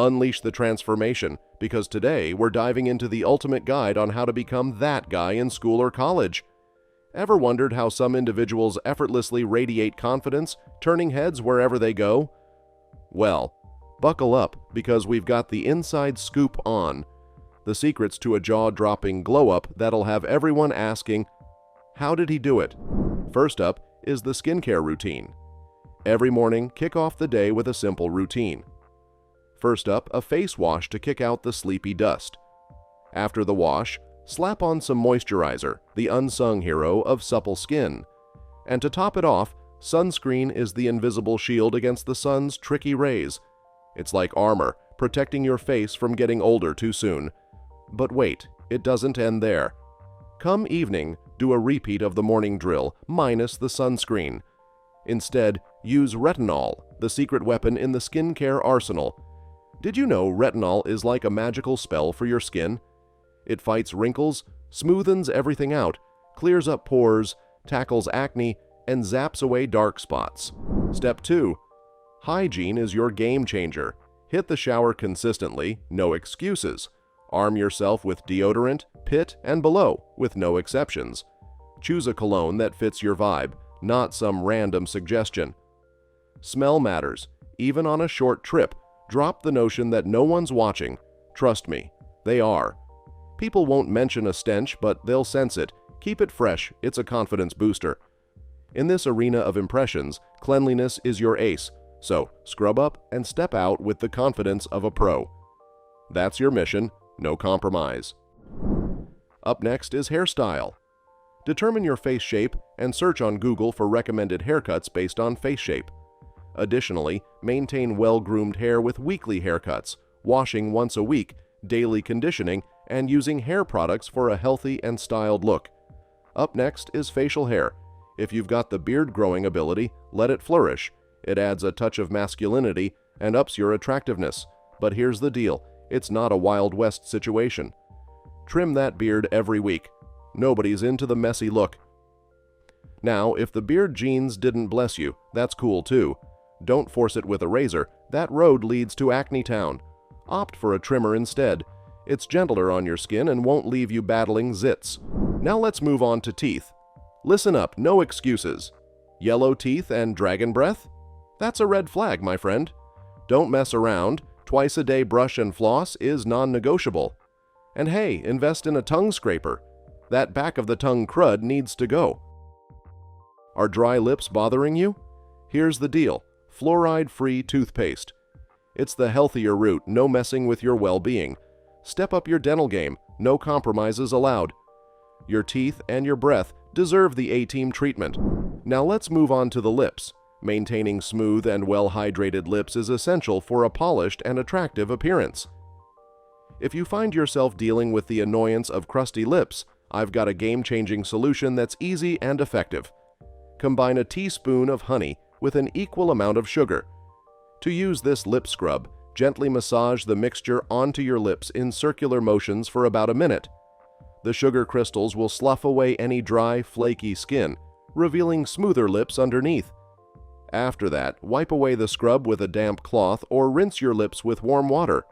Unleash the transformation, because today we're diving into the ultimate guide on how to become that guy in school or college. Ever wondered how some individuals effortlessly radiate confidence, turning heads wherever they go? Well, buckle up, because we've got the inside scoop on the secrets to a jaw-dropping glow-up that'll have everyone asking, how did he do it? First up is the skincare routine. Every morning, kick off the day with a simple routine. First up, a face wash to kick out the sleepy dust. After the wash, slap on some moisturizer, the unsung hero of supple skin. And to top it off, sunscreen is the invisible shield against the sun's tricky rays. It's like armor, protecting your face from getting older too soon. But wait, it doesn't end there. Come evening, do a repeat of the morning drill, minus the sunscreen. Instead, use retinol, the secret weapon in the skincare arsenal. Did you know retinol is like a magical spell for your skin? It fights wrinkles, smoothens everything out, clears up pores, tackles acne, and zaps away dark spots. Step 2. Hygiene is your game changer. Hit the shower consistently, no excuses. Arm yourself with deodorant, pit, and below, with no exceptions. Choose a cologne that fits your vibe, not some random suggestion. Smell matters. Even on a short trip, drop the notion that no one's watching. Trust me, they are. People won't mention a stench, but they'll sense it. Keep it fresh, it's a confidence booster. In this arena of impressions, cleanliness is your ace, so scrub up and step out with the confidence of a pro. That's your mission, no compromise. Up next is hairstyle. Determine your face shape and search on Google for recommended haircuts based on face shape. Additionally, maintain well-groomed hair with weekly haircuts, washing once a week, daily conditioning, and using hair products for a healthy and styled look. Up next is facial hair. If you've got the beard growing ability, let it flourish. It adds a touch of masculinity and ups your attractiveness. But here's the deal, it's not a Wild West situation. Trim that beard every week. Nobody's into the messy look. Now, if the beard genes didn't bless you, that's cool too. Don't force it with a razor. That road leads to Acne Town. Opt for a trimmer instead. It's gentler on your skin and won't leave you battling zits. Now let's move on to teeth. Listen up, no excuses. Yellow teeth and dragon breath? That's a red flag, my friend. Don't mess around. Twice a day brush and floss is non-negotiable. And hey, invest in a tongue scraper. That back of the tongue crud needs to go. Are dry lips bothering you? Here's the deal. Fluoride-free toothpaste. It's the healthier route, no messing with your well-being. Step up your dental game, no compromises allowed. Your teeth and your breath deserve the A-team treatment. Now let's move on to the lips. Maintaining smooth and well-hydrated lips is essential for a polished and attractive appearance. If you find yourself dealing with the annoyance of crusty lips, I've got a game-changing solution that's easy and effective. Combine a teaspoon of honey with an equal amount of sugar. To use this lip scrub, gently massage the mixture onto your lips in circular motions for about a minute. The sugar crystals will slough away any dry, flaky skin, revealing smoother lips underneath. After that, wipe away the scrub with a damp cloth or rinse your lips with warm water.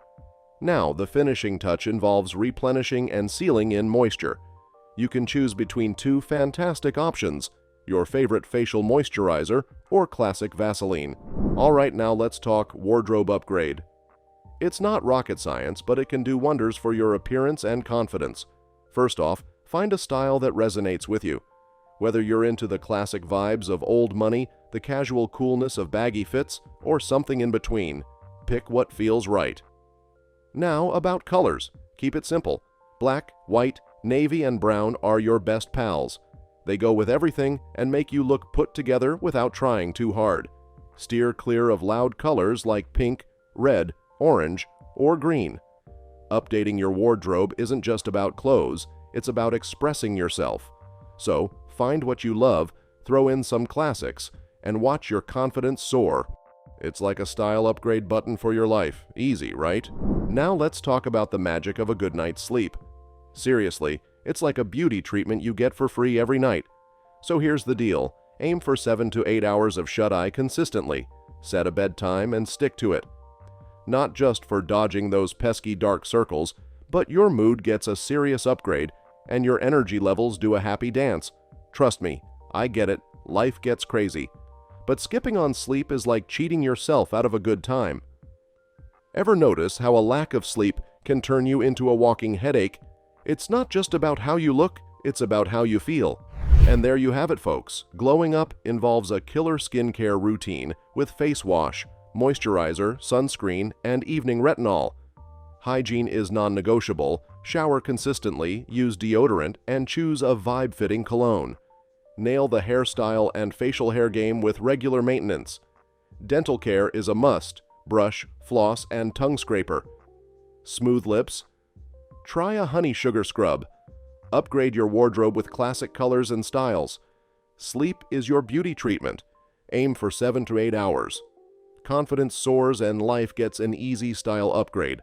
Now, the finishing touch involves replenishing and sealing in moisture. You can choose between two fantastic options, your favorite facial moisturizer or classic Vaseline. Alright, now let's talk wardrobe upgrade. It's not rocket science, but it can do wonders for your appearance and confidence. First off, find a style that resonates with you. Whether you're into the classic vibes of old money, the casual coolness of baggy fits, or something in between, pick what feels right. Now about colors. Keep it simple. Black, white, navy, and brown are your best pals. They go with everything and make you look put together without trying too hard. Steer clear of loud colors like pink, red, orange, or green. Updating your wardrobe isn't just about clothes, it's about expressing yourself. So, find what you love, throw in some classics, and watch your confidence soar. It's like a style upgrade button for your life. Easy, right? Now let's talk about the magic of a good night's sleep. Seriously, it's like a beauty treatment you get for free every night. So here's the deal. Aim for 7 to 8 hours of shut-eye consistently. Set a bedtime and stick to it. not just for dodging those pesky dark circles, but your mood gets a serious upgrade and your energy levels do a happy dance. Trust me, I get it, life gets crazy. But skipping on sleep is like cheating yourself out of a good time. Ever notice how a lack of sleep can turn you into a walking headache? It's not just about how you look, it's about how you feel. And there you have it, folks. Glowing Up involves a killer skincare routine with face wash, moisturizer, sunscreen, and evening retinol. Hygiene is non-negotiable. Shower consistently, use deodorant, and choose a vibe-fitting cologne. Nail the hairstyle and facial hair game with regular maintenance. Dental care is a must. Brush, floss, and tongue scraper. Smooth lips? Try a honey sugar scrub. Upgrade your wardrobe with classic colors and styles. Sleep is your beauty treatment. Aim for 7 to 8 hours. Confidence soars and life gets an easy style upgrade.